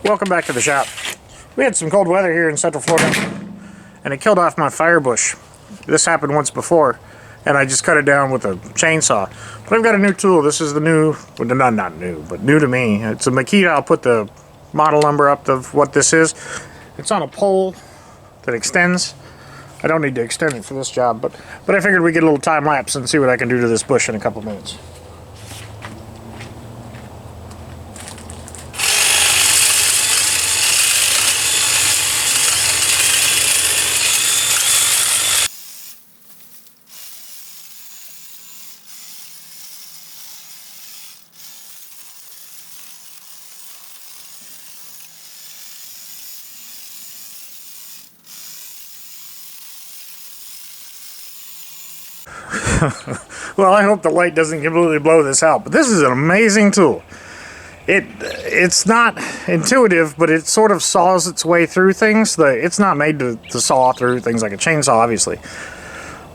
Welcome back to the shop. We had some cold weather here in Central Florida, and it killed off my fire bush. This happened once before, and I just cut it down with a chainsaw. But I've got a new tool. This is the new, well, not new, but new to me. It's a Makita. I'll put the model number up of what this is. It's on a pole that extends. I don't need to extend it for this job, but I figured we'd get a little time lapse and see what I can do to this bush in a couple minutes. Well, I hope the light doesn't completely blow this out, but this is an amazing tool. It's not intuitive, but it sort of saws its way through things. It's not made to saw through things like a chainsaw, obviously.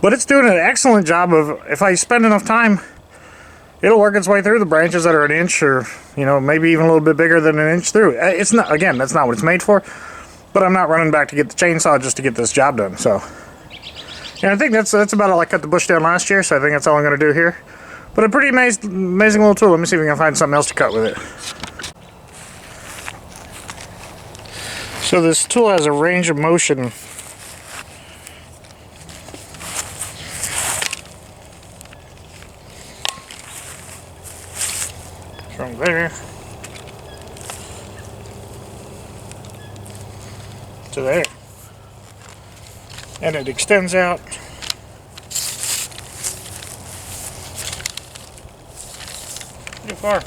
But it's doing an excellent job of, if I spend enough time, it'll work its way through the branches that are an inch or, you know, maybe even a little bit bigger than an inch through. It's not, again, that's not what it's made for, but I'm not running back to get the chainsaw just to get this job done, so. Yeah, I think that's about all I cut the bush down last year, so I think that's all I'm going to do here. But a pretty amazing little tool. Let me see if we can find something else to cut with it. So this tool has a range of motion. From there to there. And it extends out. Pretty far.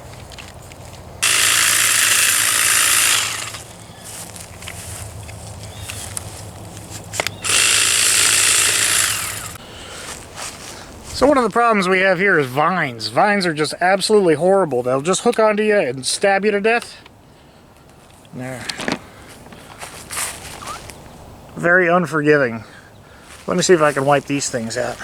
So one of the problems we have here is vines. Vines are just absolutely horrible. They'll just hook onto you and stab you to death. There. Very unforgiving. Let me see if I can wipe these things out.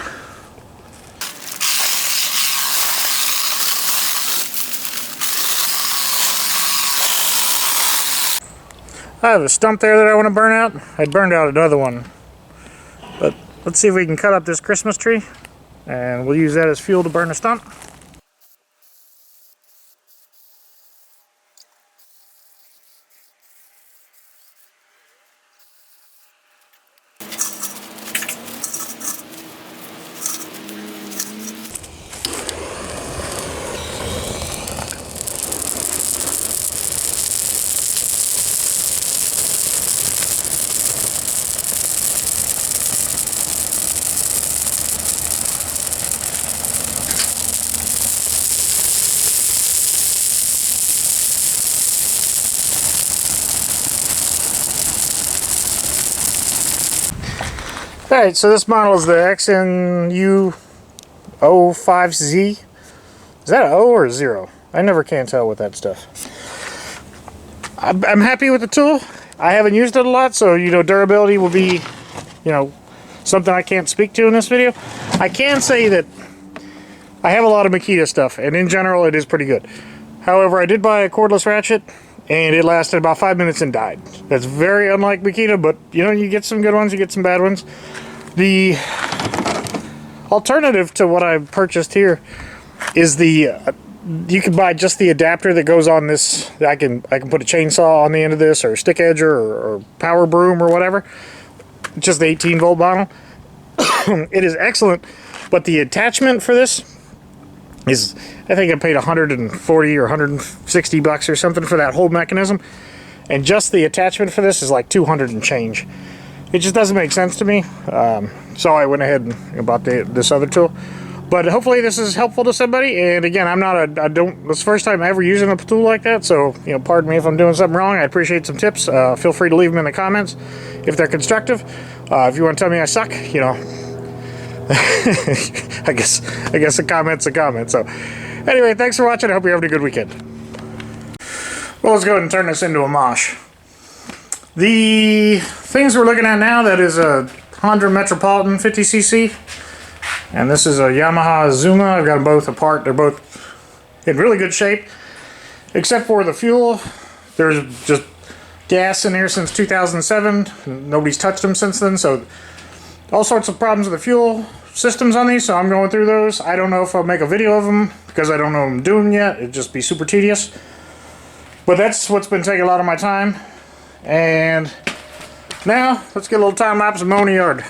I have a stump there that I want to burn out. I burned out another one. But let's see if we can cut up this Christmas tree, and we'll use that as fuel to burn a stump. Alright, so this model is the XNU05Z. Is that an O or a 0? I never can tell with that stuff. I'm happy with the tool. I haven't used it a lot, so, you know, durability will be, you know, something I can't speak to in this video. I can say that I have a lot of Makita stuff, and in general it is pretty good. However, I did buy a cordless ratchet, and it lasted about 5 minutes and died. That's very unlike Makita, but you know, you get some good ones, you get some bad ones. The alternative to what I purchased here is the you can buy just the adapter that goes on this. I can put a chainsaw on the end of this, or a stick edger, or power broom, or whatever. Just the 18-volt model. It is excellent, but the attachment for this is, I think I paid 140 or 160 bucks or something for that whole mechanism, and just the attachment for this is like 200 and change. It just doesn't make sense to me, so I went ahead and bought this other tool. But hopefully this is helpful to somebody. And again, it's the first time ever using a tool like that, so, you know, pardon me if I'm doing something wrong. I appreciate some tips. Feel free to leave them in the comments if they're constructive. If you want to tell me I suck, you know, I guess a comment's a comment. So anyway, thanks for watching. I hope you're having a good weekend. Well, let's go ahead and turn this into a mosh. The things we're looking at now, that is a Honda Metropolitan 50cc, and this is a Yamaha Zuma. I've got them both apart. They're both in really good shape, except for the fuel. There's just gas in here since 2007. Nobody's touched them since then, so all sorts of problems with the fuel systems on these, so I'm going through those. I don't know if I'll make a video of them because I don't know what I'm doing yet. It'd just be super tedious. But that's what's been taking a lot of my time. And now, let's get a little time lapse of mowing the yard.